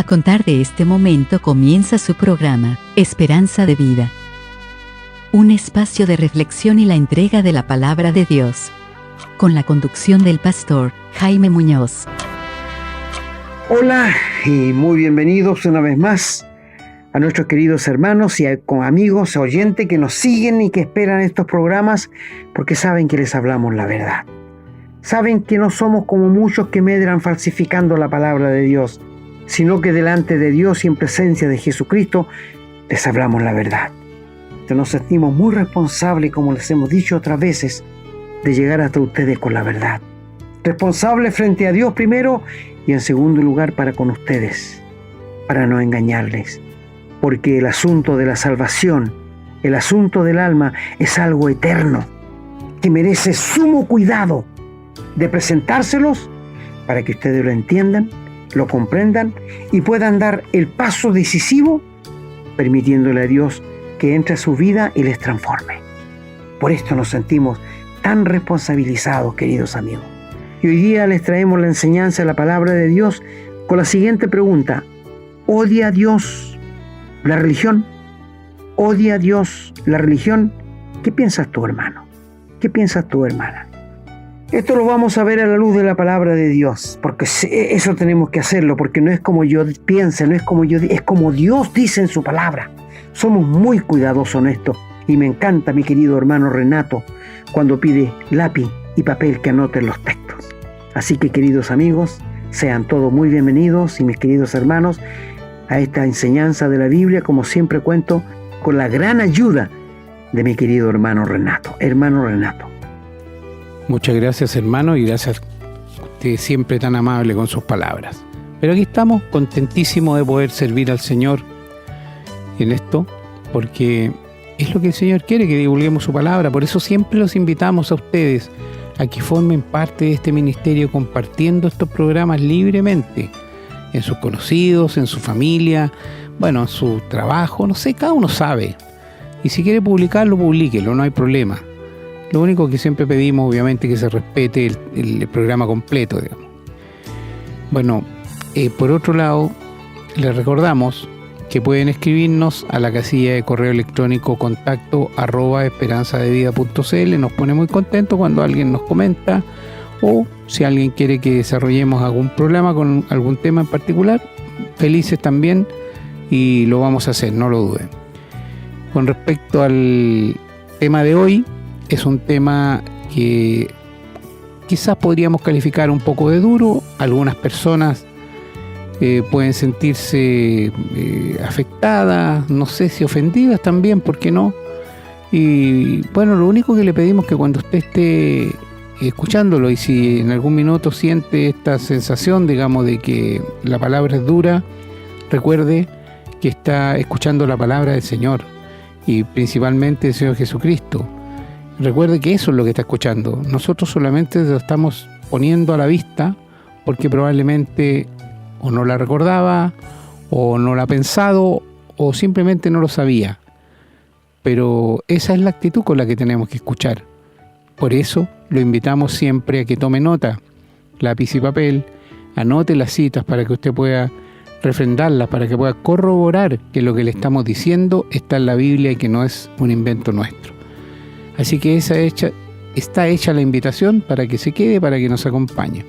A contar de este momento comienza su programa, Esperanza de Vida. Un espacio de reflexión y la entrega de la palabra de Dios. Con la conducción del pastor Jaime Muñoz. Hola y muy bienvenidos una vez más a nuestros queridos hermanos y con amigos, oyentes que nos siguen y que esperan estos programas porque saben que les hablamos la verdad. Saben que no somos como muchos que medran falsificando la palabra de Dios, sino que delante de Dios y en presencia de Jesucristo les hablamos la verdad. Nos sentimos muy responsables, como les hemos dicho otras veces, de llegar hasta ustedes con la verdad. Responsables frente a Dios primero y en segundo lugar para con ustedes, para no engañarles. Porque el asunto de la salvación, el asunto del alma es algo eterno que merece sumo cuidado de presentárselos para que ustedes lo entiendan, lo comprendan y puedan dar el paso decisivo permitiéndole a Dios que entre a su vida y les transforme. Por esto nos sentimos tan responsabilizados, queridos amigos. Y hoy día les traemos la enseñanza de la palabra de Dios con la siguiente pregunta: ¿odia a Dios la religión? ¿Odia a Dios la religión? ¿Qué piensas tú, hermano? ¿Qué piensas tú, hermana? Esto lo vamos a ver a la luz de la palabra de Dios, porque eso tenemos que hacerlo, porque no es como yo piense, no es como yo, es como Dios dice en su palabra. Somos muy cuidadosos en esto, y me encanta mi querido hermano Renato cuando pide lápiz y papel que anoten los textos. Así que, queridos amigos, sean todos muy bienvenidos y mis queridos hermanos a esta enseñanza de la Biblia, como siempre cuento con la gran ayuda de mi querido hermano Renato. Hermano Renato. Muchas gracias, hermano, y gracias a usted, siempre tan amable con sus palabras. Pero aquí estamos contentísimos de poder servir al Señor en esto, porque es lo que el Señor quiere, que divulguemos su palabra. Por eso siempre los invitamos a ustedes a que formen parte de este ministerio compartiendo estos programas libremente, en sus conocidos, en su familia, bueno, en su trabajo, no sé, cada uno sabe. Y si quiere publicarlo, publíquelo, no hay problema. Lo único que siempre pedimos, obviamente, que se respete el programa completo, digamos. Bueno, por otro lado, les recordamos que pueden escribirnos a la casilla de correo electrónico contacto@esperanzadevida.cl. Nos pone muy contentos cuando alguien nos comenta, o si alguien quiere que desarrollemos algún programa con algún tema en particular, felices también, y lo vamos a hacer, no lo duden. Con respecto al tema de hoy, es un tema que quizás podríamos calificar un poco de duro. Algunas personas pueden sentirse afectadas, no sé si ofendidas también, ¿por qué no? Y bueno, lo único que le pedimos es que cuando usted esté escuchándolo, y si en algún minuto siente esta sensación, digamos, de que la palabra es dura, recuerde que está escuchando la palabra del Señor, y principalmente del Señor Jesucristo. Recuerde que eso es lo que está escuchando. Nosotros solamente lo estamos poniendo a la vista porque probablemente o no la recordaba, o no la ha pensado, o simplemente no lo sabía. Pero esa es la actitud con la que tenemos que escuchar. Por eso lo invitamos siempre a que tome nota, lápiz y papel, anote las citas para que usted pueda refrendarlas, para que pueda corroborar que lo que le estamos diciendo está en la Biblia y que no es un invento nuestro. Así que está hecha la invitación para que se quede, para que nos acompañe.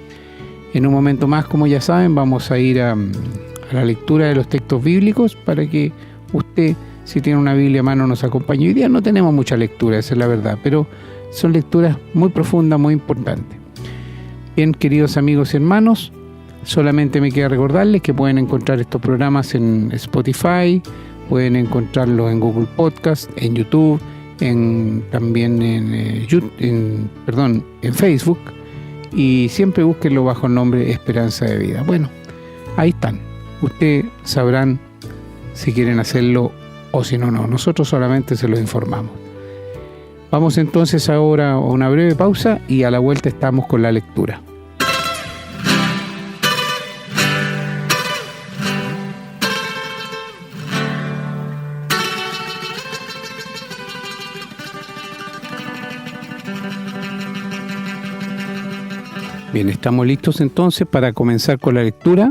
En un momento más, como ya saben, vamos a ir a la lectura de los textos bíblicos para que usted, si tiene una Biblia a mano, nos acompañe. Hoy día no tenemos mucha lectura, esa es la verdad, pero son lecturas muy profundas, muy importantes. Bien, queridos amigos y hermanos, solamente me queda recordarles que pueden encontrar estos programas en Spotify, pueden encontrarlos en Google Podcast, en YouTube, también en Facebook, y siempre búsquenlo bajo el nombre Esperanza de Vida. Bueno, ahí están. Ustedes sabrán si quieren hacerlo o si no. Nosotros solamente se los informamos. Vamos entonces ahora a una breve pausa y a la vuelta estamos con la lectura. Bien, estamos listos entonces para comenzar con la lectura.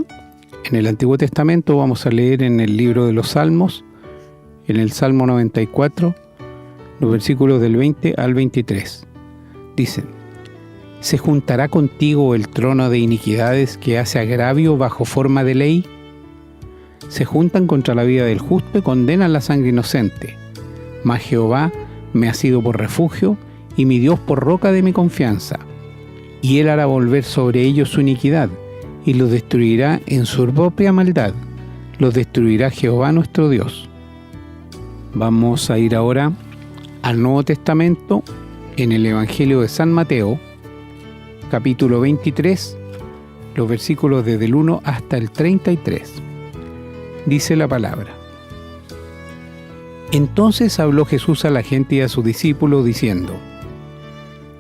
En el Antiguo Testamento vamos a leer en el libro de los Salmos, en el Salmo 94, los versículos del 20 al 23. Dicen: ¿se juntará contigo el trono de iniquidades que hace agravio bajo forma de ley? Se juntan contra la vida del justo y condenan la sangre inocente. Mas Jehová me ha sido por refugio y mi Dios por roca de mi confianza. Y él hará volver sobre ellos su iniquidad y los destruirá en su propia maldad. Los destruirá Jehová nuestro Dios. Vamos a ir ahora al Nuevo Testamento en el Evangelio de San Mateo, capítulo 23, los versículos desde el 1 hasta el 33. Dice la palabra: Entonces habló Jesús a la gente y a sus discípulos diciendo: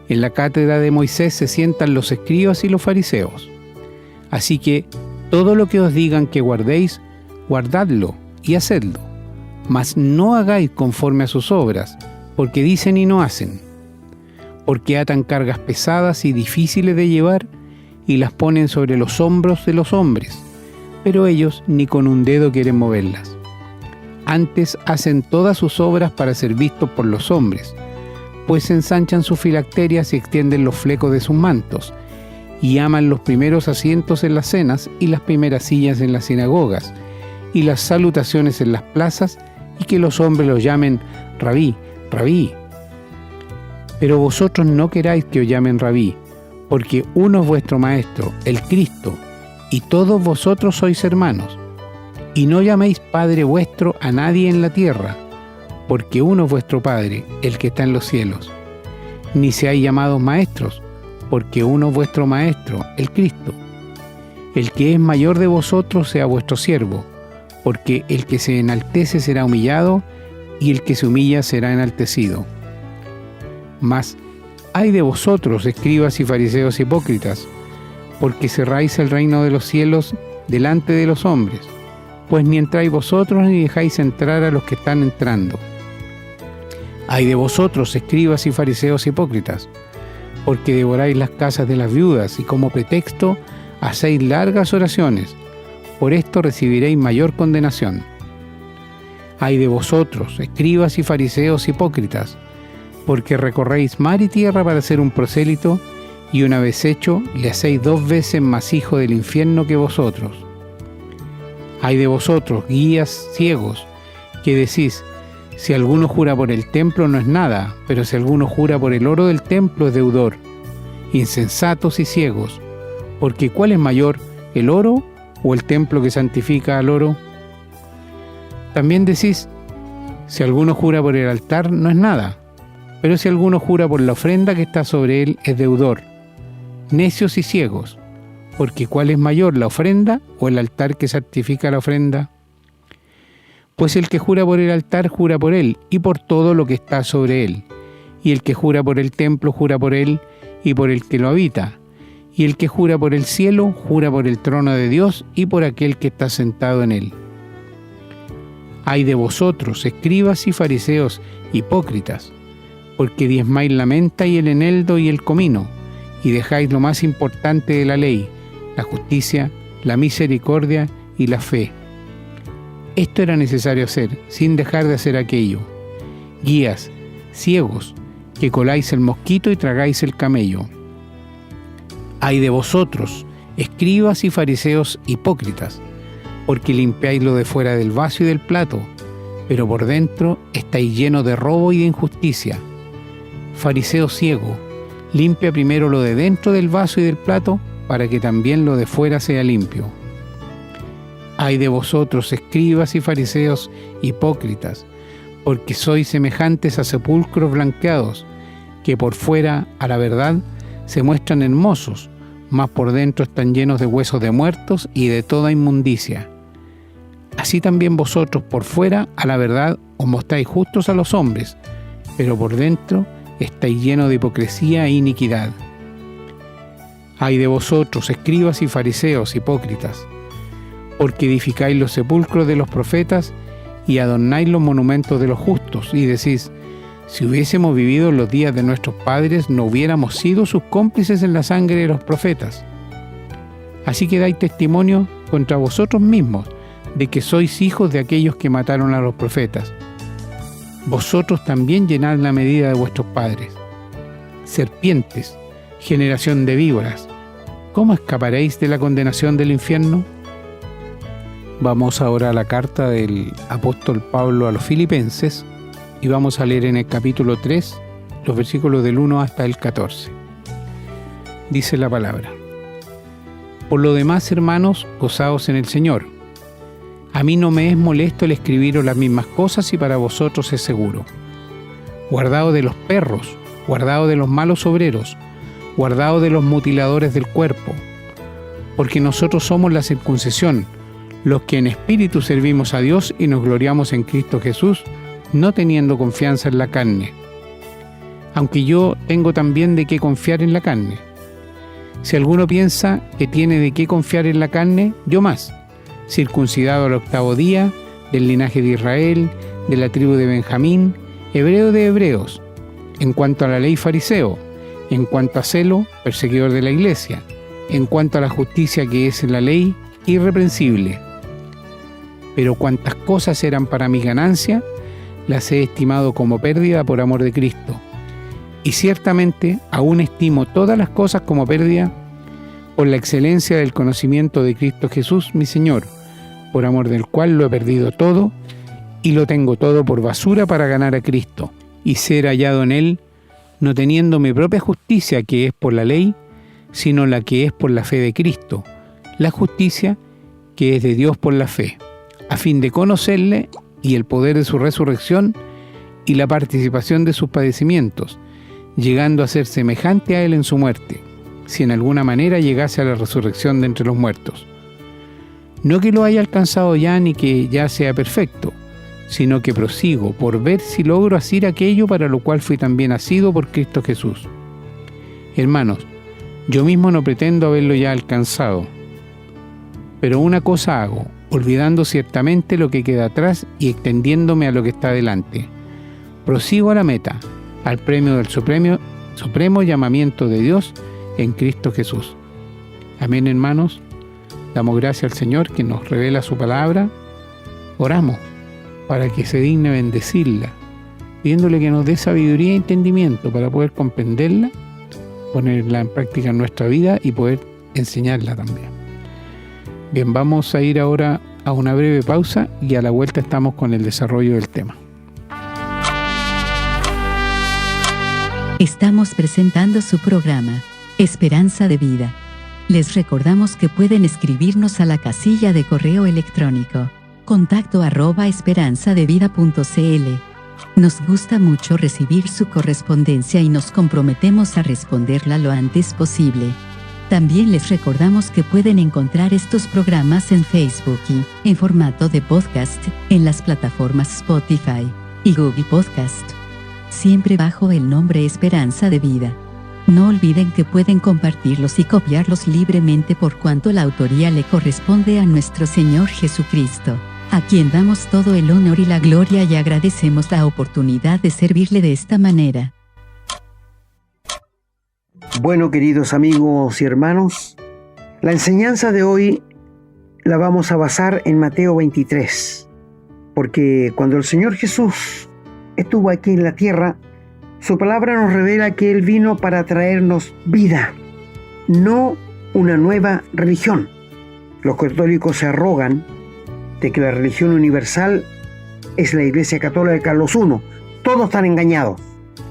En la cátedra de Moisés se sientan los escribas y los fariseos. Así que todo lo que os digan que guardéis, guardadlo y hacedlo, mas no hagáis conforme a sus obras, porque dicen y no hacen. Porque atan cargas pesadas y difíciles de llevar y las ponen sobre los hombros de los hombres, pero ellos ni con un dedo quieren moverlas. Antes hacen todas sus obras para ser vistos por los hombres, pues ensanchan sus filacterias y extienden los flecos de sus mantos, y aman los primeros asientos en las cenas y las primeras sillas en las sinagogas, y las salutaciones en las plazas, y que los hombres los llamen Rabí, Rabí. Pero vosotros no queráis que os llamen Rabí, porque uno es vuestro Maestro, el Cristo, y todos vosotros sois hermanos. Y no llaméis Padre vuestro a nadie en la tierra, porque uno es vuestro Padre, el que está en los cielos. Ni seáis llamados maestros, porque uno es vuestro Maestro, el Cristo. El que es mayor de vosotros sea vuestro siervo, porque el que se enaltece será humillado, y el que se humilla será enaltecido. Mas, ay de vosotros, escribas y fariseos hipócritas, porque cerráis el reino de los cielos delante de los hombres, pues ni entráis vosotros ni dejáis entrar a los que están entrando. Ay de vosotros, escribas y fariseos hipócritas, porque devoráis las casas de las viudas y como pretexto hacéis largas oraciones. Por esto recibiréis mayor condenación. Ay de vosotros, escribas y fariseos hipócritas, porque recorréis mar y tierra para ser un prosélito, y una vez hecho, le hacéis 2 veces más hijo del infierno que vosotros. Ay de vosotros, guías ciegos, que decís: si alguno jura por el templo no es nada, pero si alguno jura por el oro del templo es deudor. Insensatos y ciegos, porque ¿cuál es mayor, el oro o el templo que santifica al oro? También decís: si alguno jura por el altar no es nada, pero si alguno jura por la ofrenda que está sobre él es deudor. Necios y ciegos, porque ¿cuál es mayor, la ofrenda o el altar que santifica la ofrenda? Pues el que jura por el altar jura por él y por todo lo que está sobre él, y el que jura por el templo jura por él y por el que lo habita, y el que jura por el cielo jura por el trono de Dios y por aquel que está sentado en él. Ay de vosotros, escribas y fariseos hipócritas, porque diezmáis la menta y el eneldo y el comino, y dejáis lo más importante de la ley, la justicia, la misericordia y la fe. Esto era necesario hacer, sin dejar de hacer aquello. Guías, ciegos, que coláis el mosquito y tragáis el camello. Ay de vosotros, escribas y fariseos hipócritas, porque limpiáis lo de fuera del vaso y del plato, pero por dentro estáis llenos de robo y de injusticia. Fariseo ciego, limpia primero lo de dentro del vaso y del plato, para que también lo de fuera sea limpio. Ay de vosotros, escribas y fariseos hipócritas, porque sois semejantes a sepulcros blanqueados, que por fuera, a la verdad, se muestran hermosos, mas por dentro están llenos de huesos de muertos y de toda inmundicia. Así también vosotros por fuera, a la verdad, os mostráis justos a los hombres, pero por dentro estáis llenos de hipocresía e iniquidad. Ay de vosotros, escribas y fariseos hipócritas, porque edificáis los sepulcros de los profetas y adornáis los monumentos de los justos, y decís: si hubiésemos vivido en los días de nuestros padres, no hubiéramos sido sus cómplices en la sangre de los profetas. Así que dais testimonio contra vosotros mismos, de que sois hijos de aquellos que mataron a los profetas. Vosotros también llenad la medida de vuestros padres. Serpientes, generación de víboras, ¿cómo escaparéis de la condenación del infierno? Vamos ahora a la carta del apóstol Pablo a los Filipenses y vamos a leer en el capítulo 3, los versículos del 1 hasta el 14. Dice la palabra: Por lo demás, hermanos, gozaos en el Señor. A mí no me es molesto el escribiros las mismas cosas y para vosotros es seguro. Guardaos de los perros, guardaos de los malos obreros, guardaos de los mutiladores del cuerpo, porque nosotros somos la circuncisión, los que en espíritu servimos a Dios y nos gloriamos en Cristo Jesús, no teniendo confianza en la carne. Aunque yo tengo también de qué confiar en la carne. Si alguno piensa que tiene de qué confiar en la carne, yo más, circuncidado al 8º día, del linaje de Israel, de la tribu de Benjamín, hebreo de hebreos, en cuanto a la ley fariseo, en cuanto a celo, perseguidor de la iglesia, en cuanto a la justicia que es en la ley, irreprensible. Pero cuantas cosas eran para mi ganancia, las he estimado como pérdida por amor de Cristo. Y ciertamente aún estimo todas las cosas como pérdida por la excelencia del conocimiento de Cristo Jesús, mi Señor, por amor del cual lo he perdido todo y lo tengo todo por basura para ganar a Cristo y ser hallado en Él, no teniendo mi propia justicia que es por la ley, sino la que es por la fe de Cristo, la justicia que es de Dios por la fe, a fin de conocerle y el poder de su resurrección y la participación de sus padecimientos, llegando a ser semejante a Él en su muerte, si en alguna manera llegase a la resurrección de entre los muertos. No que lo haya alcanzado ya ni que ya sea perfecto, sino que prosigo por ver si logro asir aquello para lo cual fui también asido por Cristo Jesús. Hermanos, yo mismo no pretendo haberlo ya alcanzado, pero una cosa hago, olvidando ciertamente lo que queda atrás y extendiéndome a lo que está delante. Prosigo a la meta, al premio del supremo llamamiento de Dios en Cristo Jesús. Amén, hermanos. Damos gracias al Señor que nos revela su palabra. Oramos para que se digne bendecirla, pidiéndole que nos dé sabiduría e entendimiento para poder comprenderla, ponerla en práctica en nuestra vida y poder enseñarla también. Bien, vamos a ir ahora a una breve pausa y a la vuelta estamos con el desarrollo del tema. Estamos presentando su programa, Esperanza de Vida. Les recordamos que pueden escribirnos a la casilla de correo electrónico contacto@esperanzadevida.cl. Nos gusta mucho recibir su correspondencia y nos comprometemos a responderla lo antes posible. También les recordamos que pueden encontrar estos programas en Facebook y, en formato de podcast, en las plataformas Spotify y Google Podcast, siempre bajo el nombre Esperanza de Vida. No olviden que pueden compartirlos y copiarlos libremente por cuanto la autoría le corresponde a nuestro Señor Jesucristo, a quien damos todo el honor y la gloria y agradecemos la oportunidad de servirle de esta manera. Bueno, queridos amigos y hermanos, la enseñanza de hoy la vamos a basar en Mateo 23, porque cuando el Señor Jesús estuvo aquí en la tierra, su palabra nos revela que Él vino para traernos vida, no una nueva religión. Los católicos se arrogan de que la religión universal es la Iglesia Católica de Carlos I. Todos están engañados,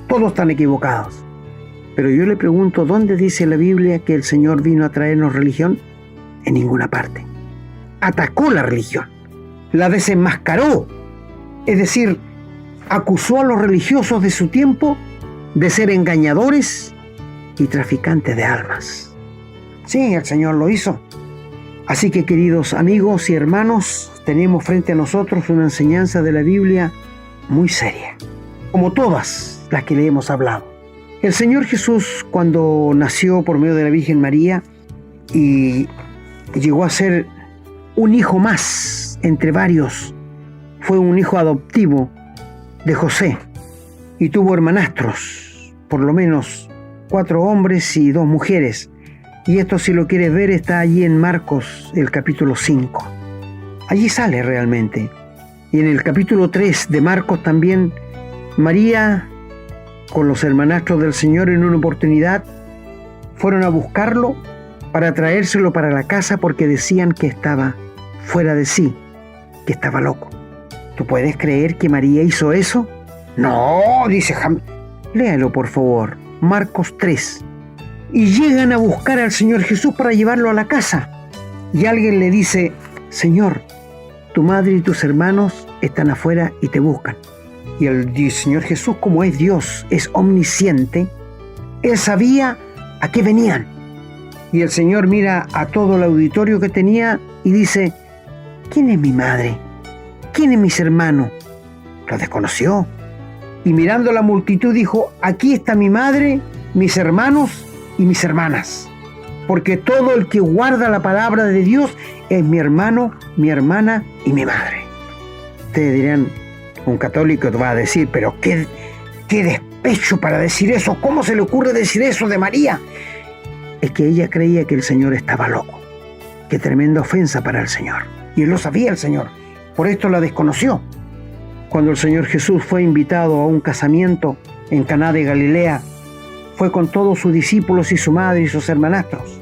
todos están equivocados. Pero yo le pregunto, ¿dónde dice la Biblia que el Señor vino a traernos religión? En ninguna parte. Atacó la religión, la desenmascaró, es decir, acusó a los religiosos de su tiempo de ser engañadores y traficantes de almas. Sí, el Señor lo hizo. Así que, queridos amigos y hermanos, tenemos frente a nosotros una enseñanza de la Biblia muy seria, como todas las que le hemos hablado. El Señor Jesús, cuando nació por medio de la Virgen María y llegó a ser un hijo más entre varios, fue un hijo adoptivo de José y tuvo hermanastros, por lo menos 4 hombres y 2 mujeres, Y esto, si lo quieres ver, está allí en Marcos, el capítulo 5. Allí sale realmente. Y en el capítulo 3 de Marcos también, María, con los hermanastros del Señor, en una oportunidad, fueron a buscarlo para traérselo para la casa porque decían que estaba fuera de sí, que estaba loco. ¿Tú puedes creer que María hizo eso? No, dice Jaime. Léalo, por favor. Marcos 3. Y llegan a buscar al Señor Jesús para llevarlo a la casa. Y alguien le dice: Señor, tu madre y tus hermanos están afuera y te buscan. Y el Señor Jesús, como es Dios, es omnisciente, Él sabía a qué venían. Y el Señor mira a todo el auditorio que tenía y dice: ¿quién es mi madre? ¿Quién es mis hermanos? Lo desconoció. Y mirando a la multitud dijo: aquí está mi madre, mis hermanos y mis hermanas. Porque todo el que guarda la palabra de Dios es mi hermano, mi hermana y mi madre. Ustedes dirán, un católico te va a decir: pero qué despecho para decir eso. ¿Cómo se le ocurre decir eso de María? Es que ella creía que el Señor estaba loco. Qué tremenda ofensa para el Señor. Y él lo sabía, el Señor. Por esto la desconoció. Cuando el Señor Jesús fue invitado a un casamiento en Caná de Galilea, fue con todos sus discípulos y su madre y sus hermanastros.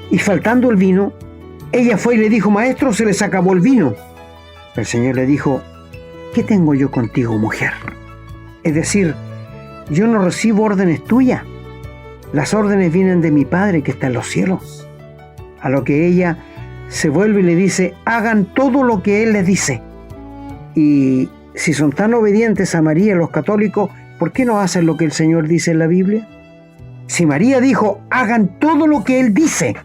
Y faltando el vino, ella fue y le dijo: Maestro, se les acabó el vino. El Señor le dijo: ¿qué tengo yo contigo, mujer? Es decir, yo no recibo órdenes tuyas. Las órdenes vienen de mi Padre que está en los cielos. A lo que ella se vuelve y le dice: hagan todo lo que Él les dice. Y si son tan obedientes a María los católicos, ¿por qué no hacen lo que el Señor dice en la Biblia? Si María dijo: hagan todo lo que Él dice,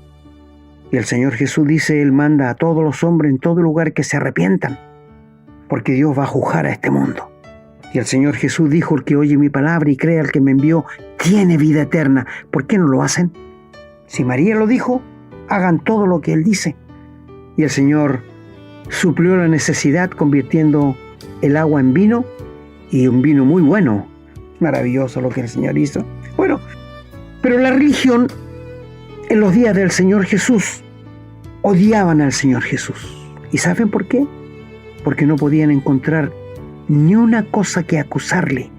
y el Señor Jesús dice: Él manda a todos los hombres en todo lugar que se arrepientan, porque Dios va a juzgar a este mundo. Y el Señor Jesús dijo: el que oye mi palabra y crea al que me envió tiene vida eterna. ¿Por qué no lo hacen? Si María lo dijo, hagan todo lo que Él dice. Y el Señor suplió la necesidad convirtiendo el agua en vino, y un vino muy bueno. Maravilloso lo que el Señor hizo. Bueno, pero la religión en los días del Señor Jesús odiaban al Señor Jesús. ¿Y saben por qué? Porque no podían encontrar ni una cosa que acusarle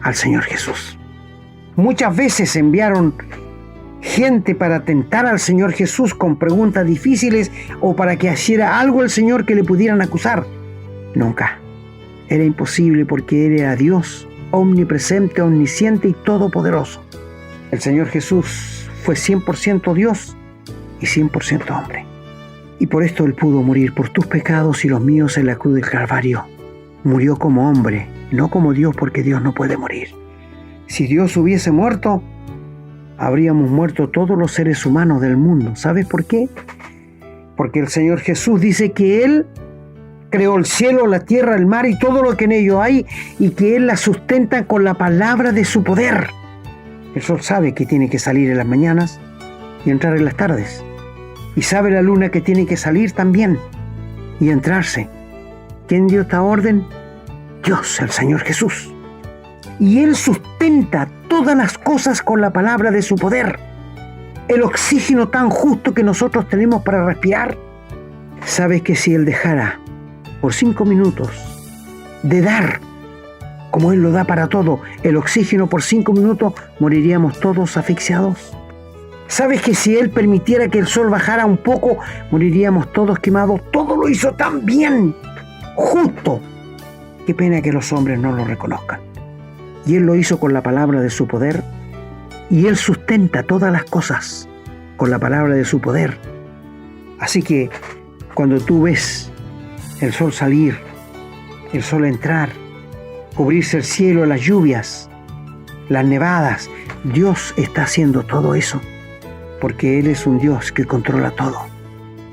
al Señor Jesús. Muchas veces enviaron gente para tentar al Señor Jesús con preguntas difíciles o para que hiciera algo el Señor que le pudieran acusar. Nunca. Era imposible porque Él era Dios, omnipresente, omnisciente y todopoderoso. El Señor Jesús fue 100% Dios y 100% hombre. Y por esto Él pudo morir por tus pecados y los míos en la cruz del Calvario. Murió como hombre, no como Dios, porque Dios no puede morir. Si Dios hubiese muerto, habríamos muerto todos los seres humanos del mundo. ¿Sabes por qué? Porque el Señor Jesús dice que Él creó el cielo, la tierra, el mar y todo lo que en ello hay, y que Él la sustenta con la palabra de su poder. El sol sabe que tiene que salir en las mañanas y entrar en las tardes. Y sabe la luna que tiene que salir también y entrarse. ¿Quién dio esta orden? Dios, el Señor Jesús. Y Él sustenta todas las cosas con la palabra de su poder. El oxígeno tan justo que nosotros tenemos para respirar. ¿Sabes que si Él dejara por 5 minutos de dar, como Él lo da para todo, el oxígeno por 5 minutos, moriríamos todos asfixiados? ¿Sabes que si Él permitiera que el sol bajara un poco, moriríamos todos quemados? Todo lo hizo tan bien, justo. Qué pena que los hombres no lo reconozcan. Y Él lo hizo con la palabra de su poder, y Él sustenta todas las cosas con la palabra de su poder. Así que cuando tú ves el sol salir, el sol entrar, cubrirse el cielo, las lluvias, las nevadas, Dios está haciendo todo eso, porque Él es un Dios que controla todo.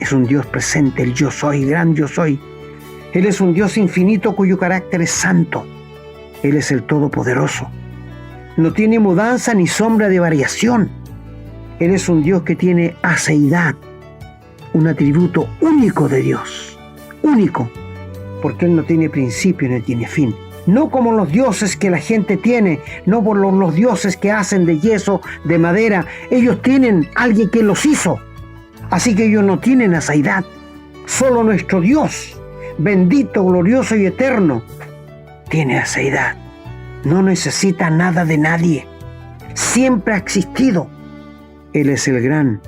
Es un Dios presente, el yo soy, gran yo soy. Él es un Dios infinito cuyo carácter es santo. Él es el Todopoderoso. No tiene mudanza ni sombra de variación. Él es un Dios que tiene aceidad, un atributo único de Dios. Único, porque Él no tiene principio ni tiene fin. no como los dioses que la gente tiene, no por los dioses que hacen de yeso, de madera. Ellos tienen a alguien que los hizo, así que ellos no tienen asaidad. Solo nuestro Dios, bendito, glorioso y eterno, tiene asaidad. No necesita nada de nadie. Siempre ha existido. Él es el gran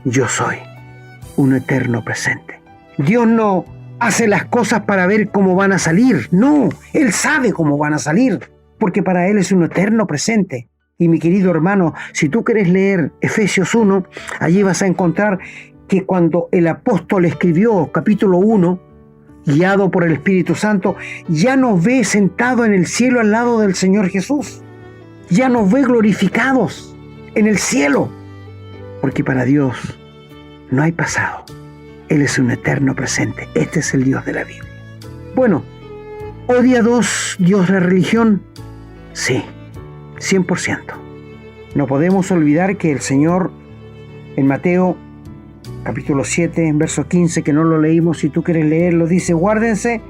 yo soy, un eterno presente. Dios no hace las cosas para ver cómo van a salir. No, Él sabe cómo van a salir, porque para Él es un eterno presente. Y mi querido hermano, si tú quieres leer Efesios 1, allí vas a encontrar que cuando el apóstol escribió capítulo 1, guiado por el Espíritu Santo, ya nos ve sentado en el cielo al lado del Señor Jesús. Ya nos ve glorificados en el cielo, porque para Dios no hay pasado. Él es un eterno presente. Este es el Dios de la Biblia. Bueno, ¿odia Dios la religión? Sí, 100%. No podemos olvidar que el Señor en Mateo capítulo 7, en verso 15, que no lo leímos, si tú quieres leerlo, dice: guárdense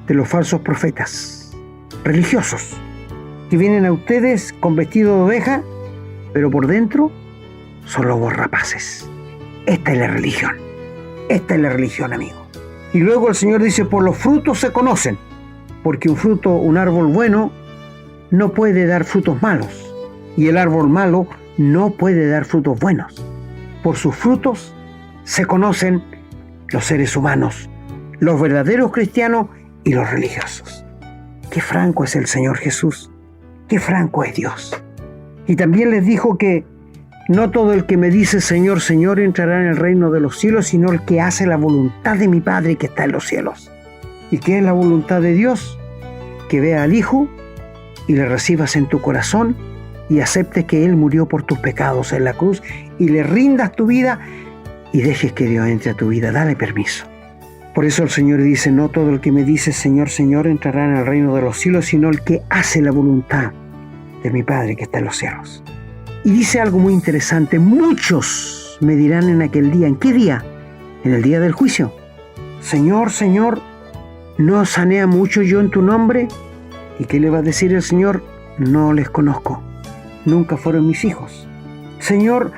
de los falsos profetas religiosos que vienen a ustedes con vestido de oveja, pero por dentro son lobos rapaces. Esta es la religión. Esta es la religión, amigo. Y luego el Señor dice: por los frutos se conocen, porque un árbol bueno no puede dar frutos malos, y el árbol malo no puede dar frutos buenos. Por sus frutos se conocen los seres humanos, los verdaderos cristianos y los religiosos. Qué franco es el Señor Jesús, qué franco es Dios. Y también les dijo que no todo el que me dice Señor, Señor entrará en el reino de los cielos, sino el que hace la voluntad de mi Padre que está en los cielos. ¿Y qué es la voluntad de Dios? Que vea al Hijo y le recibas en tu corazón y aceptes que Él murió por tus pecados en la cruz y le rindas tu vida y dejes que Dios entre a tu vida. Dale permiso. Por eso el Señor dice: no todo el que me dice Señor, Señor entrará en el reino de los cielos, sino el que hace la voluntad de mi Padre que está en los cielos. Y dice algo muy interesante: muchos me dirán en aquel día. ¿En qué día? En el día del juicio: Señor, Señor, ¿no sané a muchos yo en tu nombre? ¿Y qué le va a decir el Señor? No les conozco, nunca fueron mis hijos. Señor,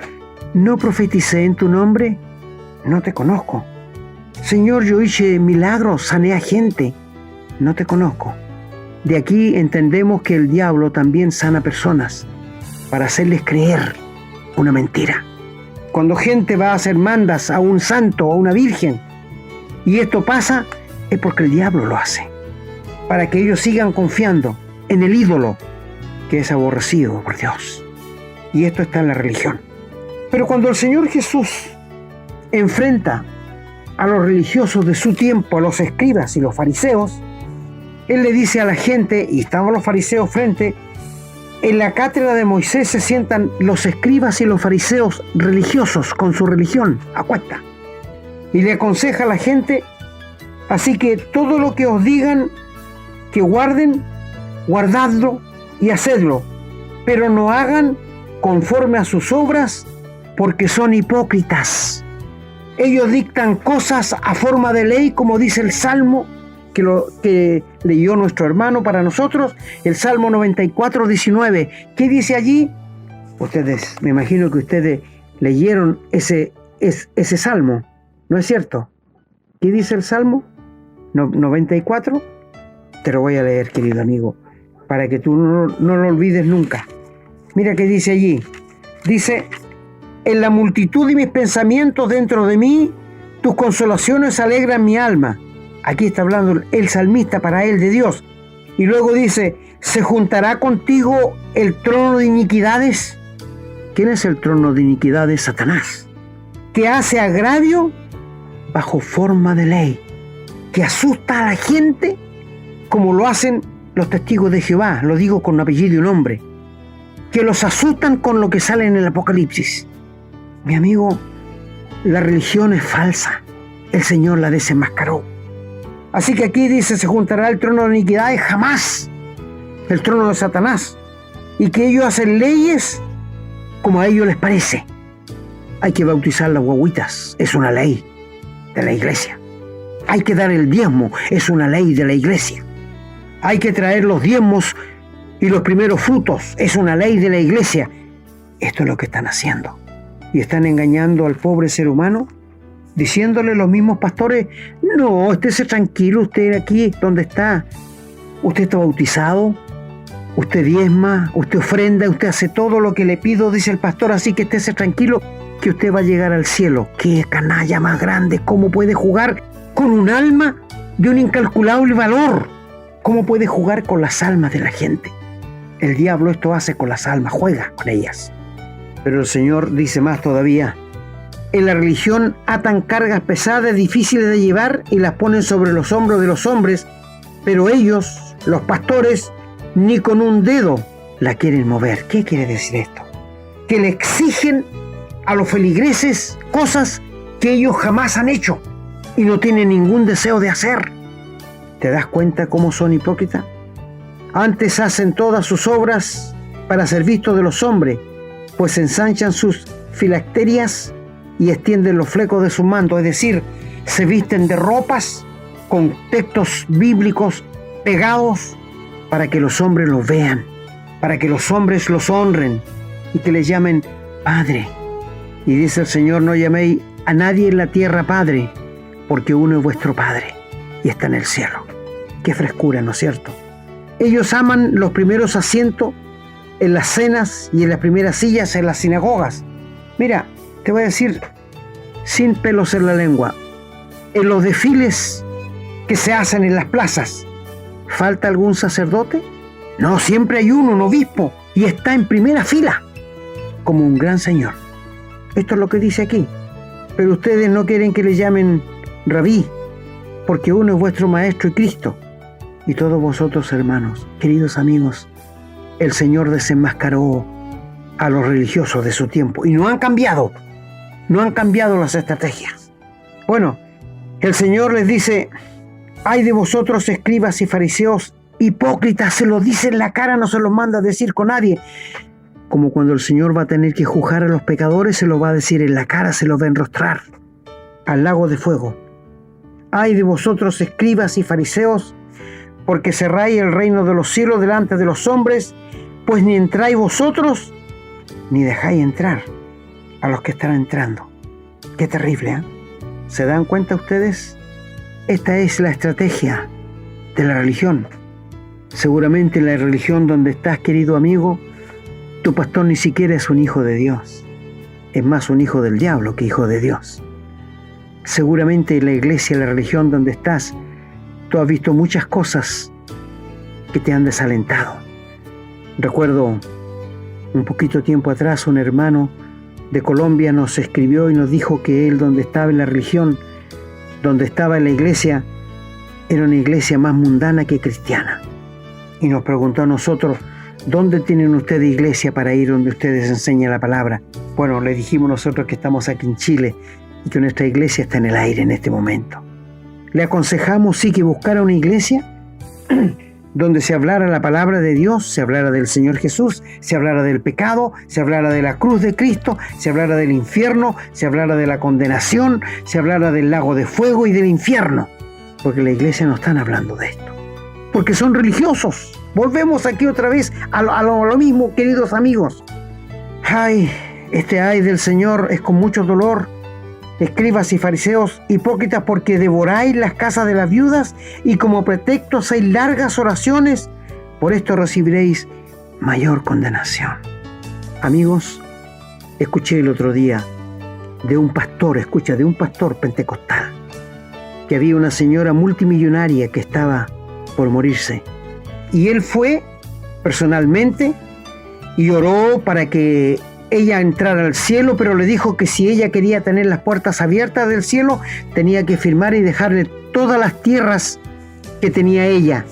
¿no profeticé en tu nombre? No te conozco. Señor, yo hice milagros, sané a gente, no te conozco. De aquí entendemos que el diablo también sana personas para hacerles creer una mentira. Cuando gente va a hacer mandas a un santo o a una virgen, y esto pasa, es porque el diablo lo hace, para que ellos sigan confiando en el ídolo que es aborrecido por Dios. Y esto está en la religión. Pero cuando el Señor Jesús enfrenta a los religiosos de su tiempo, a los escribas y los fariseos, Él le dice a la gente, y estaban los fariseos frente, en la cátedra de Moisés se sientan los escribas y los fariseos religiosos con su religión a cuesta. Y le aconseja a la gente: así que todo lo que os digan que guarden, guardadlo y hacedlo, pero no hagan conforme a sus obras, porque son hipócritas. Ellos dictan cosas a forma de ley, como dice el Salmo que leyó nuestro hermano para nosotros, el Salmo 94, 19. ¿Qué dice allí? Ustedes, me imagino que ustedes leyeron ese Salmo, ¿no es cierto? ¿Qué dice el Salmo 94? Te lo voy a leer, querido amigo, para que tú no lo olvides nunca. Mira qué dice allí. Dice: en la multitud de mis pensamientos dentro de mí, tus consolaciones alegran mi alma. Aquí está hablando el salmista para él de Dios. Y luego dice: ¿se juntará contigo el trono de iniquidades? ¿Quién es el trono de iniquidades? Satanás, que hace agravio bajo forma de ley, que asusta a la gente como lo hacen los testigos de Jehová, lo digo con apellido y nombre, que los asustan con lo que sale en el Apocalipsis. Mi amigo, la religión es falsa, el Señor la desenmascaró. Así que aquí dice: se juntará el trono de iniquidades, jamás el trono de Satanás, y que ellos hacen leyes como a ellos les parece. Hay que bautizar las guaguitas, es una ley de la iglesia. Hay que dar el diezmo, es una ley de la iglesia. Hay que traer los diezmos y los primeros frutos. Es una ley de la iglesia. Esto es lo que están haciendo. Y están engañando al pobre ser humano, diciéndole los mismos pastores: no, estése tranquilo, usted aquí donde está. Usted está bautizado, usted diezma, usted ofrenda, usted hace todo lo que le pido, dice el pastor, así que estése tranquilo que usted va a llegar al cielo. ¡Qué canalla más grande! ¿Cómo puede jugar con un alma de un incalculable valor? ¿Cómo puede jugar con las almas de la gente? El diablo esto hace con las almas, juega con ellas. Pero el Señor dice más todavía: en la religión atan cargas pesadas, difíciles de llevar, y las ponen sobre los hombros de los hombres, pero ellos, los pastores, ni con un dedo la quieren mover. ¿Qué quiere decir esto? Que le exigen a los feligreses cosas que ellos jamás han hecho y no tienen ningún deseo de hacer. ¿Te das cuenta cómo son hipócritas? Antes hacen todas sus obras para ser vistos de los hombres, pues ensanchan sus filacterias y extienden los flecos de su manto, es decir, se visten de ropas con textos bíblicos pegados para que los hombres los vean, para que los hombres los honren y que les llamen Padre. Y dice el Señor: no llaméis a nadie en la tierra Padre, porque uno es vuestro Padre y está en el cielo. Qué frescura, ¿no es cierto? Ellos aman los primeros asientos en las cenas y en las primeras sillas en las sinagogas. Mira, te voy a decir sin pelos en la lengua, en los desfiles que se hacen en las plazas, ¿falta algún sacerdote? No, siempre hay uno, un obispo, y está en primera fila, como un gran señor. Esto es lo que dice aquí. Pero ustedes no quieren que le llamen Rabí, porque uno es vuestro Maestro y Cristo. Y todos vosotros, hermanos, queridos amigos, el Señor desenmascaró a los religiosos de su tiempo y no han cambiado las estrategias. Bueno, el Señor les dice: ay de vosotros, escribas y fariseos hipócritas. Se lo dice en la cara, no se lo manda a decir con nadie. Como cuando el Señor va a tener que juzgar a los pecadores, se lo va a decir en la cara, se lo va a enrostrar al lago de fuego. Ay de vosotros, escribas y fariseos, porque cerráis el reino de los cielos delante de los hombres, pues ni entráis vosotros, ni dejáis entrar a los que están entrando. Qué terrible, ¿eh? ¿Se dan cuenta ustedes? Esta es la estrategia de la religión. Seguramente en la religión donde estás, querido amigo, tu pastor ni siquiera es un hijo de Dios. Es más un hijo del diablo que hijo de Dios. Seguramente en la iglesia, en la religión donde estás, tú has visto muchas cosas que te han desalentado. Recuerdo un poquito tiempo atrás un hermano de Colombia nos escribió y nos dijo que él, donde estaba en la religión, donde estaba en la iglesia, era una iglesia más mundana que cristiana. Y nos preguntó a nosotros: ¿dónde tienen ustedes iglesia para ir donde ustedes enseñan la palabra? Bueno, le dijimos nosotros que estamos aquí en Chile y que nuestra iglesia está en el aire en este momento. Le aconsejamos sí que buscara una iglesia donde se hablara la palabra de Dios, se hablara del Señor Jesús, se hablara del pecado, se hablara de la cruz de Cristo, se hablara del infierno, se hablara de la condenación, se hablara del lago de fuego y del infierno. Porque la iglesia no están hablando de esto. Porque son religiosos. Volvemos aquí otra vez a lo mismo, queridos amigos. Ay, este ay del Señor es con mucho dolor. Escribas y fariseos hipócritas, porque devoráis las casas de las viudas y como pretexto hacéis largas oraciones, por esto recibiréis mayor condenación. Amigos, escuché el otro día de un pastor pentecostal, que había una señora multimillonaria que estaba por morirse, y él fue personalmente y oró para que ella entrara al cielo, pero le dijo que si ella quería tener las puertas abiertas del cielo, tenía que firmar y dejarle todas las tierras que tenía ella,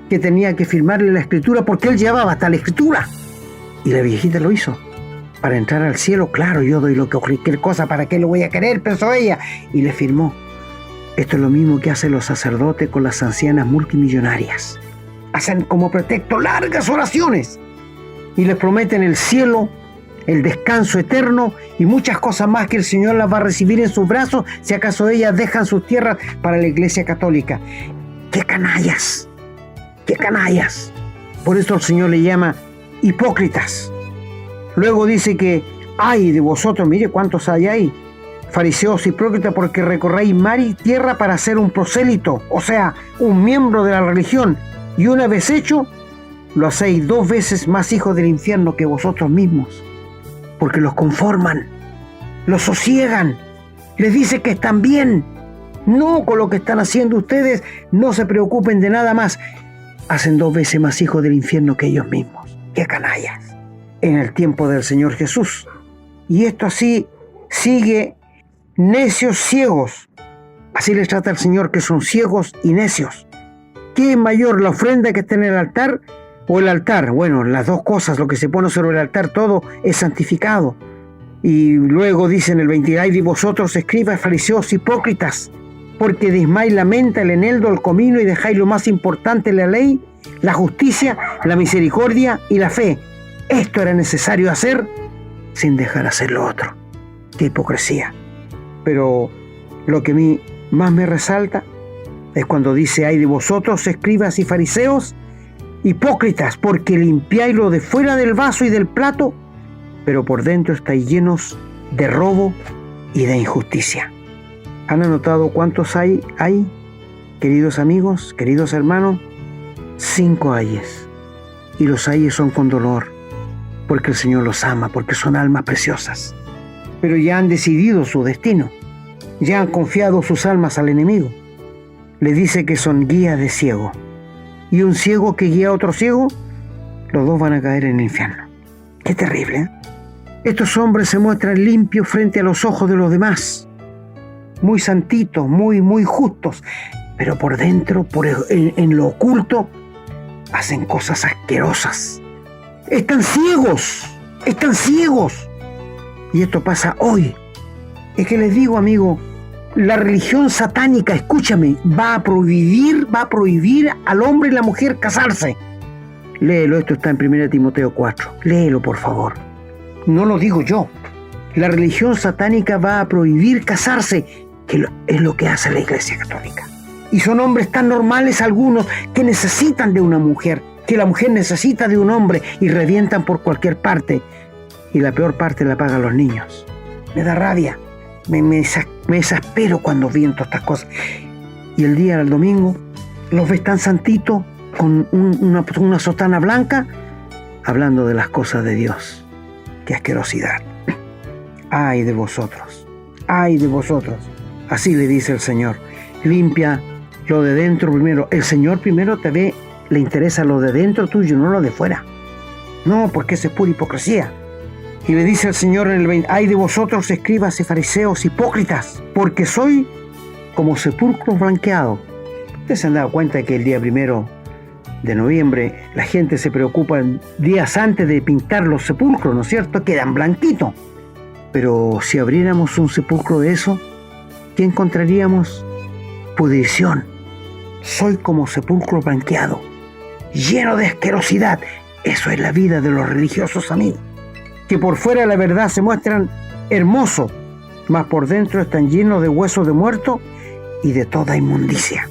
que tenía que firmarle la escritura, porque él llevaba hasta la escritura. Y la viejita lo hizo. Para entrar al cielo, claro, yo doy lo que cualquier cosa, ¿para qué lo voy a querer?, pensó ella, y le firmó. Esto es lo mismo que hacen los sacerdotes con las ancianas multimillonarias. Hacen como pretexto largas oraciones y les prometen el cielo, el descanso eterno y muchas cosas más que el Señor las va a recibir en sus brazos si acaso ellas dejan sus tierras para la Iglesia Católica. ¡Qué canallas! ¡Qué canallas! Por eso el Señor le llama hipócritas. Luego dice que ay de vosotros, mire cuántos hay ahí, fariseos hipócritas, porque recorréis mar y tierra para ser un prosélito, o sea, un miembro de la religión, y una vez hecho, lo hacéis 2 veces más hijos del infierno que vosotros mismos, porque los conforman, los sosiegan, les dice que están bien. No, con lo que están haciendo ustedes, no se preocupen de nada más. Hacen 2 veces más hijos del infierno que ellos mismos. ¡Qué canallas! En el tiempo del Señor Jesús. Y esto así sigue, necios ciegos. Así les trata el Señor, que son ciegos y necios. ¿Qué es mayor, la ofrenda que está en el altar o el altar? Bueno, las dos cosas, lo que se pone sobre el altar, todo es santificado. Y luego dice en el 20, ay de vosotros, escribas, fariseos hipócritas, porque desmáis la menta, el eneldo, el comino, y dejáis lo más importante, la ley, la justicia, la misericordia y la fe. Esto era necesario hacer sin dejar hacer lo otro. ¡Qué hipocresía! Pero lo que a mí más me resalta es cuando dice, ay de vosotros, escribas y fariseos, hipócritas, porque limpiáis lo de fuera del vaso y del plato, pero por dentro estáis llenos de robo y de injusticia. ¿Han anotado cuántos hay, queridos amigos, queridos hermanos? 5 ayes. Y los ayes son con dolor, porque el Señor los ama, porque son almas preciosas. Pero ya han decidido su destino, ya han confiado sus almas al enemigo. Le dice que son guías de ciego. Y un ciego que guía a otro ciego, los dos van a caer en el infierno. ¡Qué terrible! ¿Eh? Estos hombres se muestran limpios frente a los ojos de los demás, muy santitos, muy justos, pero por dentro, en lo oculto, hacen cosas asquerosas. Están ciegos. Y esto pasa hoy. Es que les digo, amigo, la religión satánica, escúchame, va a prohibir al hombre y la mujer casarse. Léelo, esto está en 1 Timoteo 4. Léelo, por favor. No lo digo yo. La religión satánica va a prohibir casarse, que es lo que hace la Iglesia Católica. Y son hombres tan normales algunos que necesitan de una mujer, que la mujer necesita de un hombre, y revientan por cualquier parte. Y la peor parte la pagan los niños. Me da rabia, me exaspero cuando viento estas cosas. Y el día del domingo los ves tan santitos, con una sotana blanca, hablando de las cosas de Dios. ¡Qué asquerosidad! ¡Ay de vosotros! ¡Ay de vosotros! Así le dice el Señor. Limpia lo de dentro primero. El Señor primero te ve, le interesa lo de dentro tuyo, no lo de fuera. No, porque eso es pura hipocresía. Y le dice el Señor en el 20, ay de vosotros, escribas y fariseos hipócritas, porque soy como sepulcros blanqueados. Ustedes se han dado cuenta que el día 1 de noviembre la gente se preocupa días antes de pintar los sepulcros, ¿no es cierto? Quedan blanquitos. Pero si abriéramos un sepulcro de eso, ¿qué encontraríamos? Pudrición. Soy como sepulcro blanqueado, lleno de asquerosidad. Eso es la vida de los religiosos, amigos, que por fuera la verdad se muestran hermosos, mas por dentro están llenos de huesos de muerto y de toda inmundicia.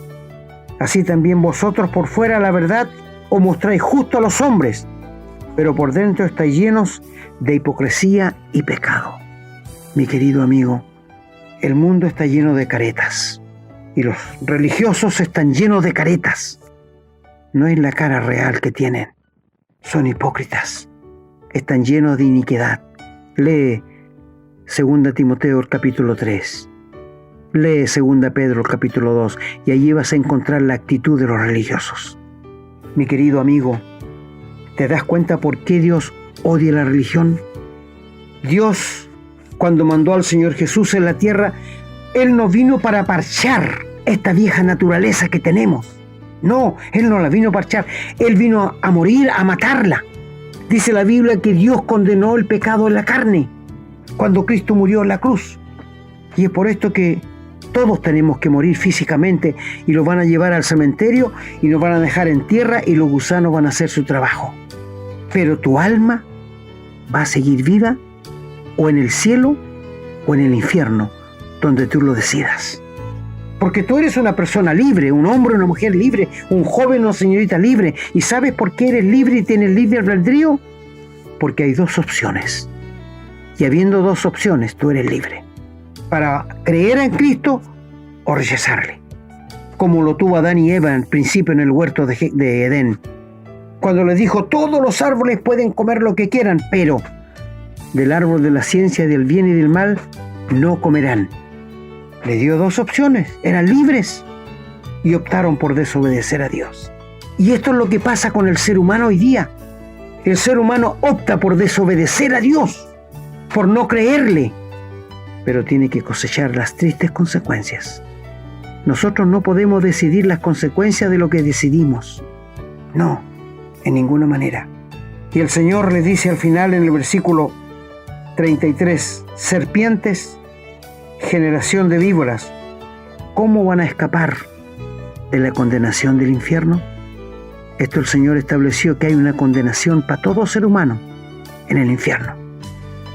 Así también vosotros por fuera la verdad os mostráis justo a los hombres, pero por dentro estáis llenos de hipocresía y pecado. Mi querido amigo, el mundo está lleno de caretas y los religiosos están llenos de caretas. No es la cara real que tienen, son hipócritas, están llenos de iniquidad. Lee 2 Timoteo el capítulo 3, lee 2 Pedro el capítulo 2 y allí vas a encontrar la actitud de los religiosos. Mi querido amigo, ¿te das cuenta por qué Dios odia la religión? Dios, cuando mandó al Señor Jesús en la tierra, Él no vino para parchar esta vieja naturaleza que tenemos. No, Él no la vino a parchar. Él vino a morir, a matarla. Dice la Biblia que Dios condenó el pecado en la carne cuando Cristo murió en la cruz. Y es por esto que todos tenemos que morir físicamente y los van a llevar al cementerio y nos van a dejar en tierra y los gusanos van a hacer su trabajo. Pero tu alma va a seguir viva o en el cielo o en el infierno, donde tú lo decidas. Porque tú eres una persona libre, un hombre, una mujer libre, un joven o señorita libre. ¿Y sabes por qué eres libre y tienes libre albedrío? Porque hay dos opciones. Y habiendo dos opciones, tú eres libre. Para creer en Cristo o rechazarle. Como lo tuvo Adán y Eva al principio en el huerto de Edén. Cuando les dijo, todos los árboles pueden comer lo que quieran, pero del árbol de la ciencia del bien y del mal no comerán. Le dio dos opciones, eran libres y optaron por desobedecer a Dios. Y esto es lo que pasa con el ser humano hoy día. El ser humano opta por desobedecer a Dios, por no creerle, pero tiene que cosechar las tristes consecuencias. Nosotros no podemos decidir las consecuencias de lo que decidimos. No, en ninguna manera. Y el Señor le dice al final en el versículo 33, serpientes, generación de víboras, ¿cómo van a escapar de la condenación del infierno? Esto el Señor estableció que hay una condenación para todo ser humano en el infierno.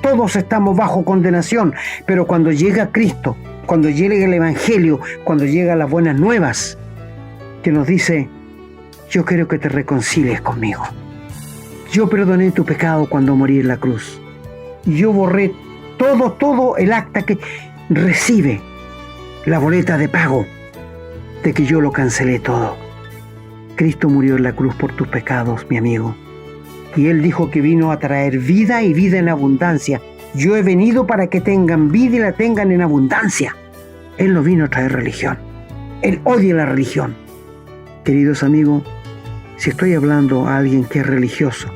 Todos estamos bajo condenación, pero cuando llega Cristo, cuando llega el Evangelio, cuando llegan las buenas nuevas, que nos dice, yo quiero que te reconcilies conmigo. Yo perdoné tu pecado cuando morí en la cruz. Yo borré todo el acta que recibe la boleta de pago de que yo lo cancelé todo. Cristo murió en la cruz por tus pecados, mi amigo. Y Él dijo que vino a traer vida y vida en abundancia. Yo he venido para que tengan vida y la tengan en abundancia. Él no vino a traer religión. Él odia la religión. Queridos amigos, si estoy hablando a alguien que es religioso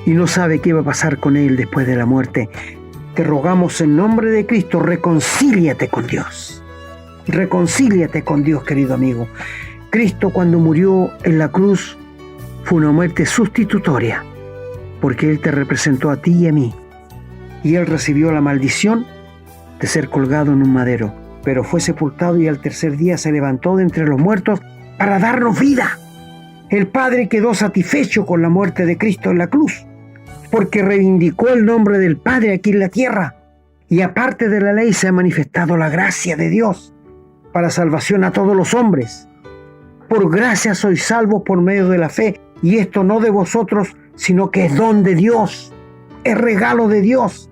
y no sabe qué va a pasar con él después de la muerte, te rogamos en nombre de Cristo, reconcíliate con Dios. Reconcíliate con Dios, querido amigo. Cristo, cuando murió en la cruz, fue una muerte sustitutoria, porque Él te representó a ti y a mí. Y Él recibió la maldición de ser colgado en un madero, pero fue sepultado y al tercer día se levantó de entre los muertos para darnos vida. El Padre quedó satisfecho con la muerte de Cristo en la cruz, porque reivindicó el nombre del Padre aquí en la tierra. Y aparte de la ley se ha manifestado la gracia de Dios para salvación a todos los hombres. Por gracia sois salvos por medio de la fe, y esto no de vosotros, sino que es don de Dios, es regalo de Dios.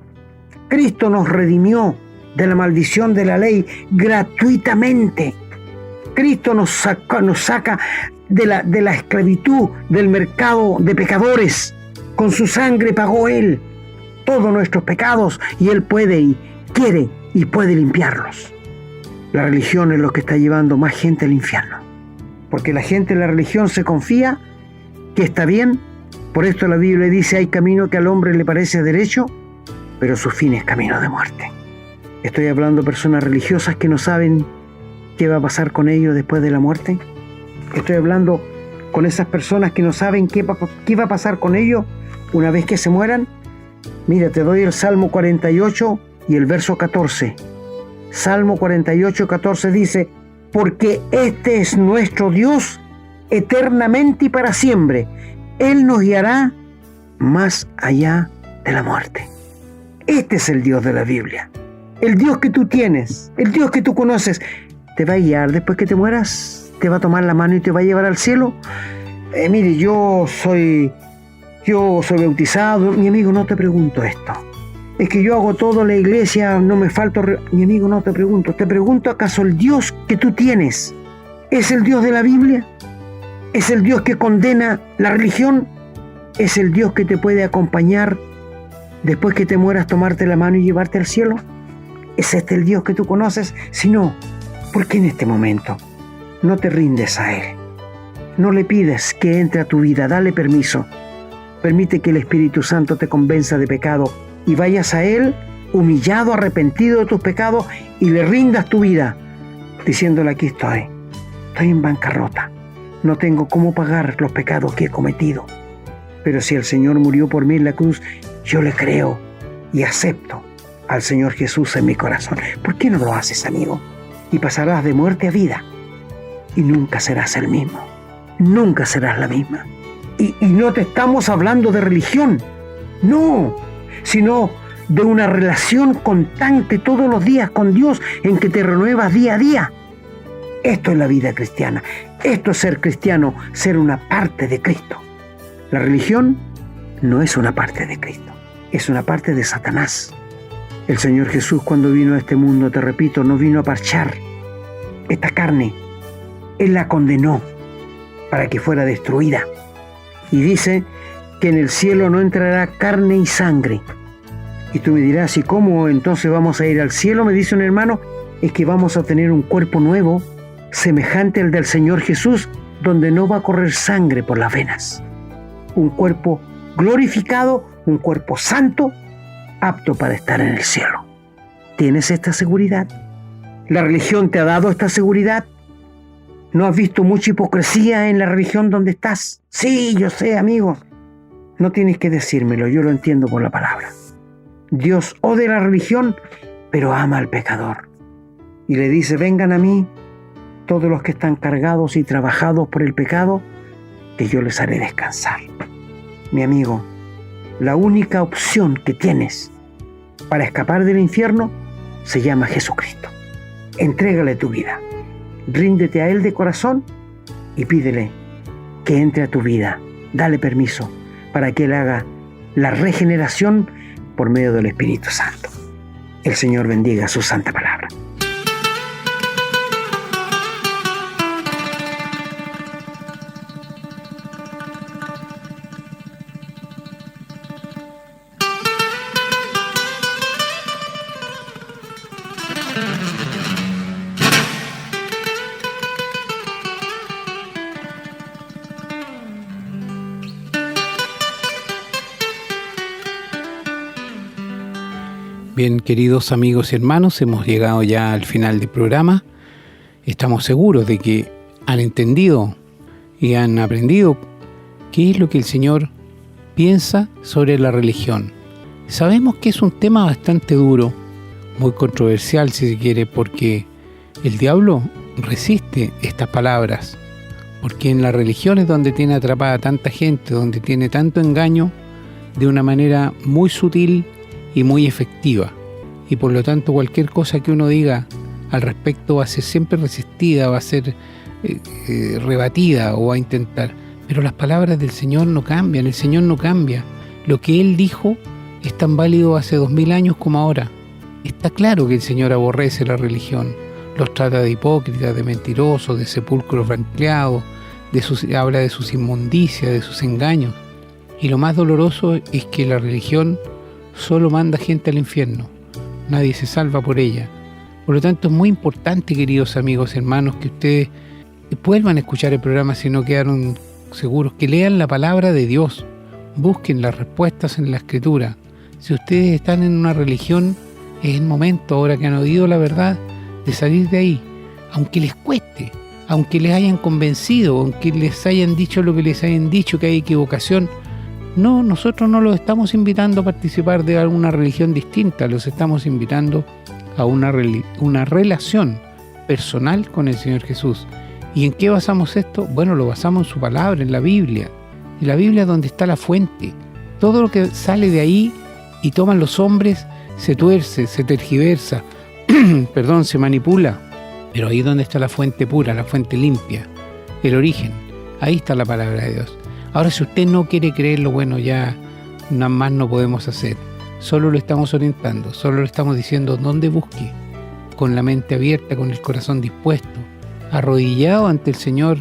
Cristo nos redimió de la maldición de la ley gratuitamente. Cristo nos saca de la esclavitud, del mercado de pecadores. Con su sangre pagó Él todos nuestros pecados, y Él puede y quiere y puede limpiarlos. La religión es lo que está llevando más gente al infierno, porque la gente en la religión se confía que está bien. Por esto la Biblia dice, hay camino que al hombre le parece derecho, pero su fin es camino de muerte. Estoy hablando de personas religiosas que no saben qué va a pasar con ellos después de la muerte. Estoy hablando con esas personas que no saben qué va a pasar con ellos una vez que se mueran. Mira, te doy el Salmo 48 y el verso 14. Salmo 48, 14 dice, porque este es nuestro Dios eternamente y para siempre. Él nos guiará más allá de la muerte. Este es el Dios de la Biblia. El Dios que tú tienes, el Dios que tú conoces, te va a guiar después que te mueras, te va a tomar la mano y te va a llevar al cielo. Mire, yo soy bautizado. Mi amigo, no te pregunto esto. Es que yo hago todo en la iglesia, no me falto. Mi amigo, no te pregunto. Te pregunto, ¿acaso el Dios que tú tienes es el Dios de la Biblia? ¿Es el Dios que condena la religión? ¿Es el Dios que te puede acompañar después que te mueras, tomarte la mano y llevarte al cielo? ¿Es este el Dios que tú conoces? Si no, ¿por qué en este momento no te rindes a Él? No le pides que entre a tu vida, dale permiso. Permite que el Espíritu Santo te convenza de pecado y vayas a Él humillado, arrepentido de tus pecados, y le rindas tu vida, diciéndole, aquí estoy en bancarrota, no tengo cómo pagar los pecados que he cometido, pero si el Señor murió por mí en la cruz, yo le creo y acepto al Señor Jesús en mi corazón. ¿Por qué no lo haces, amigo? Y pasarás de muerte a vida y nunca serás el mismo, nunca serás la misma. Y no te estamos hablando de religión, no, sino de una relación constante todos los días con Dios, en que te renuevas día a día. Esto es la vida cristiana. Esto es ser cristiano, ser una parte de Cristo. La religión no es una parte de Cristo, es una parte de Satanás. El Señor Jesús, cuando vino a este mundo, te repito, no vino a parchar esta carne. Él la condenó para que fuera destruida. Y dice que en el cielo no entrará carne y sangre. Y tú me dirás, ¿y cómo entonces vamos a ir al cielo? Me dice un hermano, es que vamos a tener un cuerpo nuevo, semejante al del Señor Jesús, donde no va a correr sangre por las venas. Un cuerpo glorificado, un cuerpo santo, apto para estar en el cielo. ¿Tienes esta seguridad? ¿La religión te ha dado esta seguridad? ¿No has visto mucha hipocresía en la religión donde estás? Sí, yo sé, amigo. No tienes que decírmelo, yo lo entiendo por la palabra. Dios odia la religión, pero ama al pecador. Y le dice, vengan a mí, todos los que están cargados y trabajados por el pecado, que yo les haré descansar. Mi amigo, la única opción que tienes para escapar del infierno se llama Jesucristo. Entrégale tu vida, ríndete a Él de corazón y pídele que entre a tu vida. Dale permiso para que Él haga la regeneración por medio del Espíritu Santo. El Señor bendiga su santa palabra. Bien, queridos amigos y hermanos, hemos llegado ya al final del programa. Estamos seguros de que han entendido y han aprendido qué es lo que el Señor piensa sobre la religión. Sabemos que es un tema bastante duro, muy controversial si se quiere, porque el diablo resiste estas palabras, porque en la religión es donde tiene atrapada tanta gente, donde tiene tanto engaño de una manera muy sutil y muy efectiva, y por lo tanto cualquier cosa que uno diga al respecto va a ser siempre resistida, va a ser rebatida o va a intentar, pero las palabras del Señor no cambian, el Señor no cambia. Lo que Él dijo es tan válido hace 2000 años como ahora. Está claro que el Señor aborrece la religión, los trata de hipócritas, de mentirosos, de sepulcros blanqueados, habla de sus inmundicias, de sus engaños, y lo más doloroso es que la religión solo manda gente al infierno, nadie se salva por ella. Por lo tanto es muy importante, queridos amigos y hermanos, que ustedes vuelvan a escuchar el programa si no quedaron seguros, que lean la palabra de Dios, busquen las respuestas en la Escritura. Si ustedes están en una religión, es el momento, ahora que han oído la verdad, de salir de ahí, aunque les cueste, aunque les hayan convencido, aunque les hayan dicho lo que les hayan dicho, que hay equivocación. No, nosotros no los estamos invitando a participar de alguna religión distinta, los estamos invitando a una relación personal con el Señor Jesús. ¿Y en qué basamos esto? Bueno, lo basamos en su palabra, en la Biblia. En la Biblia es donde está la fuente. Todo lo que sale de ahí y toman los hombres se tuerce, se tergiversa, se manipula. Pero ahí es donde está la fuente pura, la fuente limpia, el origen. Ahí está la palabra de Dios. Ahora, si usted no quiere creerlo, bueno, ya nada más no podemos hacer. Solo lo estamos orientando, solo le estamos diciendo dónde busque, con la mente abierta, con el corazón dispuesto, arrodillado ante el Señor,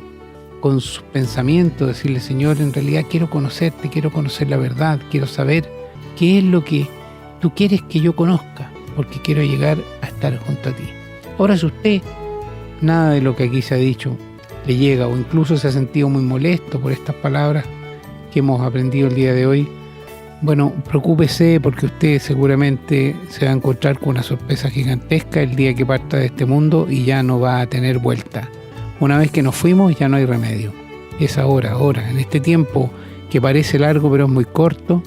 con sus pensamientos, decirle, Señor, en realidad quiero conocerte, quiero conocer la verdad, quiero saber qué es lo que tú quieres que yo conozca, porque quiero llegar a estar junto a ti. Ahora, si usted nada de lo que aquí se ha dicho le llega, o incluso se ha sentido muy molesto por estas palabras que hemos aprendido el día de hoy, bueno, preocúpese, porque usted seguramente se va a encontrar con una sorpresa gigantesca el día que parta de este mundo y ya no va a tener vuelta. Una vez que nos fuimos ya no hay remedio. Es ahora, en este tiempo que parece largo pero es muy corto,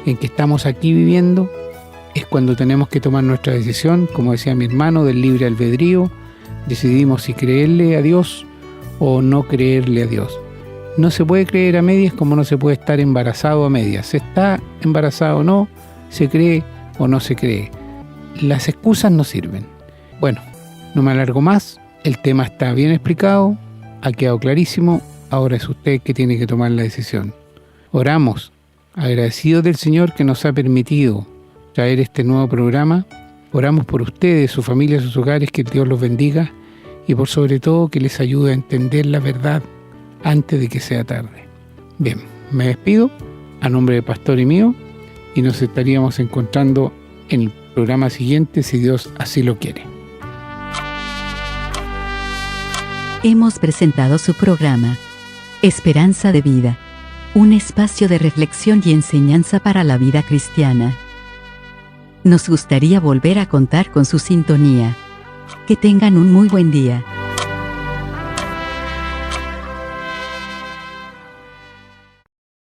en que estamos aquí viviendo, es cuando tenemos que tomar nuestra decisión, como decía mi hermano, del libre albedrío. Decidimos si creerle a Dios o no creerle a Dios. No se puede creer a medias, como no se puede estar embarazado a medias. Se está embarazado o no, se cree o no se cree. Las excusas no sirven. Bueno, no me alargo más. El tema está bien explicado, ha quedado clarísimo, ahora es usted que tiene que tomar la decisión. Oramos, agradecidos del Señor que nos ha permitido traer este nuevo programa. Oramos por ustedes, sus familias, sus hogares, que Dios los bendiga y por sobre todo que les ayude a entender la verdad antes de que sea tarde. Bien, me despido a nombre del pastor y mío y nos estaríamos encontrando en el programa siguiente si Dios así lo quiere. Hemos presentado su programa Esperanza de Vida, un espacio de reflexión y enseñanza para la vida cristiana. Nos gustaría volver a contar con su sintonía. Que tengan un muy buen día.